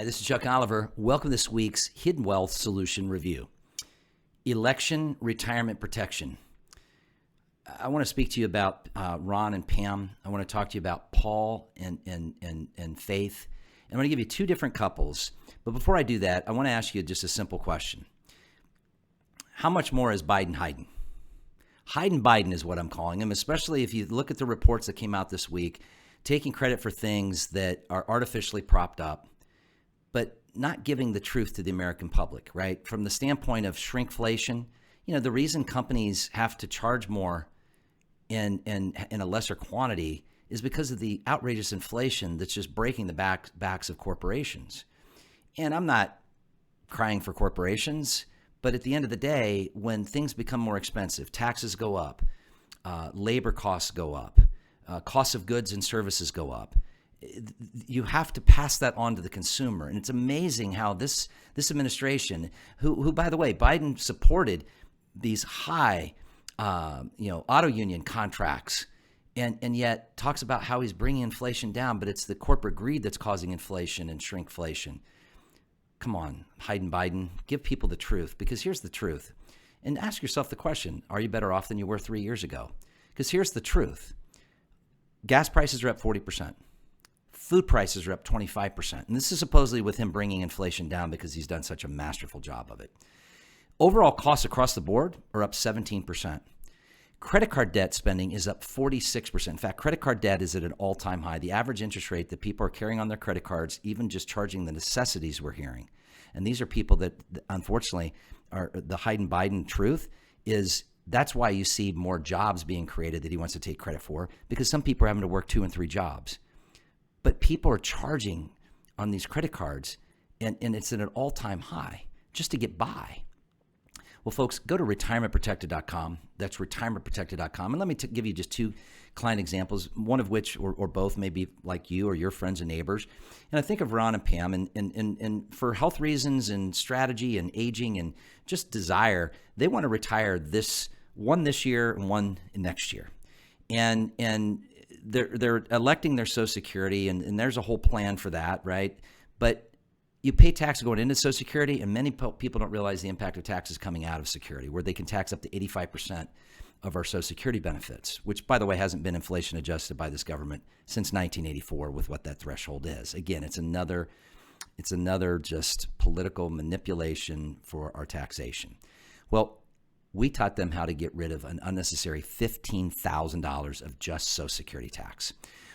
Hi, this is Chuck Oliver. Welcome to this week's Hidden Wealth Solution Review. Election retirement protection. I want to speak to you about Ron and Pam. I want to talk to you about Paul and Faith. And I'm going to give you two different couples. But before I do that, I want to ask you just a simple question. How much more is Biden hiding? Hidin Biden is what I'm calling him, especially if you look at the reports that came out this week, taking credit for things that are artificially propped up, but not giving the truth to the American public, right? From the standpoint of shrinkflation, the reason companies have to charge more in a lesser quantity is because of the outrageous inflation that's just breaking the backs of corporations. And I'm not crying for corporations, but at the end of the day, when things become more expensive, taxes go up, labor costs go up, costs of goods and services go up, you have to pass that on to the consumer. And it's amazing how this administration, who by the way, Biden supported these high, auto union contracts, and yet talks about how he's bringing inflation down, but it's the corporate greed that's causing inflation and shrinkflation. Come on, Hidin Biden, give people the truth, because here's the truth. And ask yourself the question, are you better off than you were 3 years ago? Because here's the truth. Gas prices are up 40%. Food prices are up 25%. And this is supposedly with him bringing inflation down because he's done such a masterful job of it. Overall costs across the board are up 17%. Credit card debt spending is up 46%. In fact, credit card debt is at an all-time high. The average interest rate that people are carrying on their credit cards, even just charging the necessities we're hearing. And these are people that, unfortunately, are the Hidin Biden truth is that's why you see more jobs being created that he wants to take credit for, because some people are having to work 2 and 3 jobs. But people are charging on these credit cards, and it's at an all-time high just to get by. Well, folks, go to retirementprotected.com. That's retirementprotected.com. And let me give you just 2 client examples, one of which or both may be like you or your friends and neighbors. And I think of Ron and Pam, and for health reasons and strategy and aging and just desire, they want to retire this year and one next year. And they're electing their Social Security, and there's a whole plan for that, right? But you pay tax going into Social Security, and many people don't realize the impact of taxes coming out of Security, where they can tax up to 85% of our Social Security benefits, which, by the way, hasn't been inflation adjusted by this government since 1984 with what that threshold is. Again, it's another just political manipulation for our taxation. Well, we taught them how to get rid of an unnecessary $15,000 of just Social Security tax.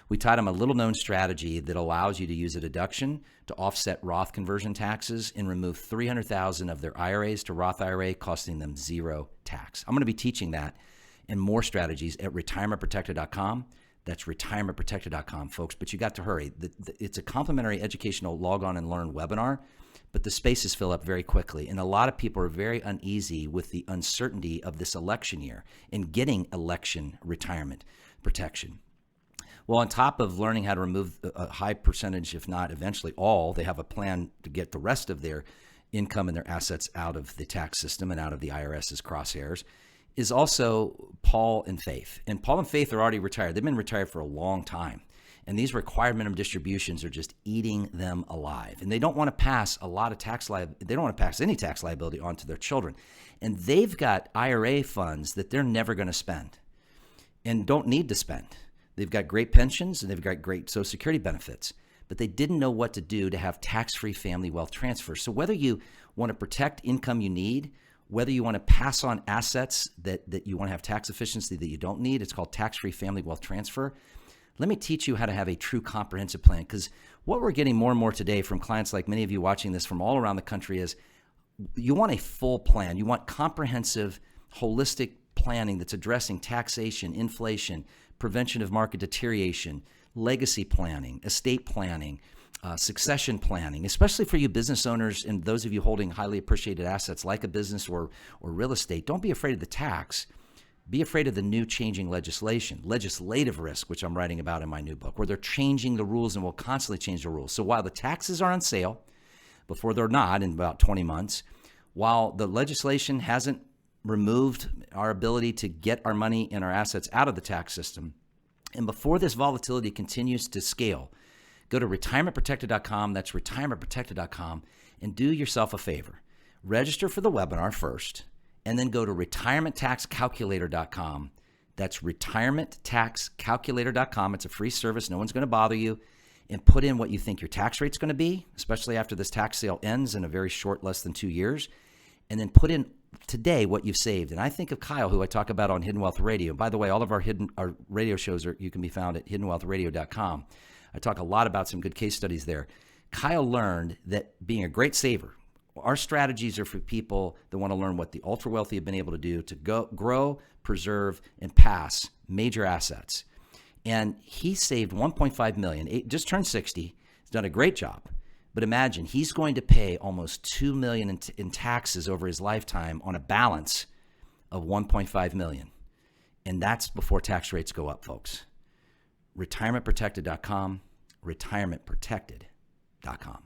We taught them a little-known strategy that allows you to use a deduction to offset Roth conversion taxes and remove $300,000 of their IRAs to Roth IRA, costing them 0 tax. I'm going to be teaching that and more strategies at retirementprotected.com. That's retirementprotected.com, folks. But you got to hurry. It's a complimentary educational log on and learn webinar, but the spaces fill up very quickly. And a lot of people are very uneasy with the uncertainty of this election year and getting election retirement protection. Well, on top of learning how to remove a high percentage, if not eventually all, they have a plan to get the rest of their income and their assets out of the tax system and out of the IRS's crosshairs, is also Paul and Faith. And Paul and Faith are already retired. They've been retired for a long time. And these required minimum distributions are just eating them alive. And they don't want to pass a lot of they don't want to pass any tax liability onto their children. And they've got IRA funds that they're never going to spend and don't need to spend. They've got great pensions and they've got great Social Security benefits, but they didn't know what to do to have tax-free family wealth transfer. So whether you want to protect income you need, whether you want to pass on assets that you want to have tax efficiency that you don't need, it's called tax-free family wealth transfer. Let me teach you how to have a true comprehensive plan, because what we're getting more and more today from clients like many of you watching this from all around the country is you want a full plan. You want comprehensive, holistic planning that's addressing taxation, inflation, prevention of market deterioration, legacy planning, estate planning, succession planning, especially for you business owners and those of you holding highly appreciated assets like a business or real estate. Don't be afraid of the tax. Be afraid of the new changing legislation, legislative risk, which I'm writing about in my new book, where they're changing the rules and will constantly change the rules. So while the taxes are on sale, before they're not in about 20 months, while the legislation hasn't removed our ability to get our money and our assets out of the tax system, and before this volatility continues to scale, Go to retirementprotected.com. That's retirementprotected.com, and do yourself a favor. Register for the webinar first, and then go to retirementtaxcalculator.com. That's retirementtaxcalculator.com. It's a free service. No one's going to bother you. And put in what you think your tax rate's going to be, especially after this tax sale ends in a very short, less than 2 years. And then put in today what you've saved. And I think of Kyle, who I talk about on Hidden Wealth Radio. By the way, all of our radio shows you can be found at hiddenwealthradio.com. I talk a lot about some good case studies there. Kyle learned that being a great saver, our strategies are for people that want to learn what the ultra wealthy have been able to do to grow, preserve, and pass major assets. And he saved $1.5 million. He just turned 60. He's done a great job. But imagine, he's going to pay almost $2 million in taxes over his lifetime on a balance of $1.5 million. And that's before tax rates go up, folks. Retirementprotected.com, retirementprotected.com.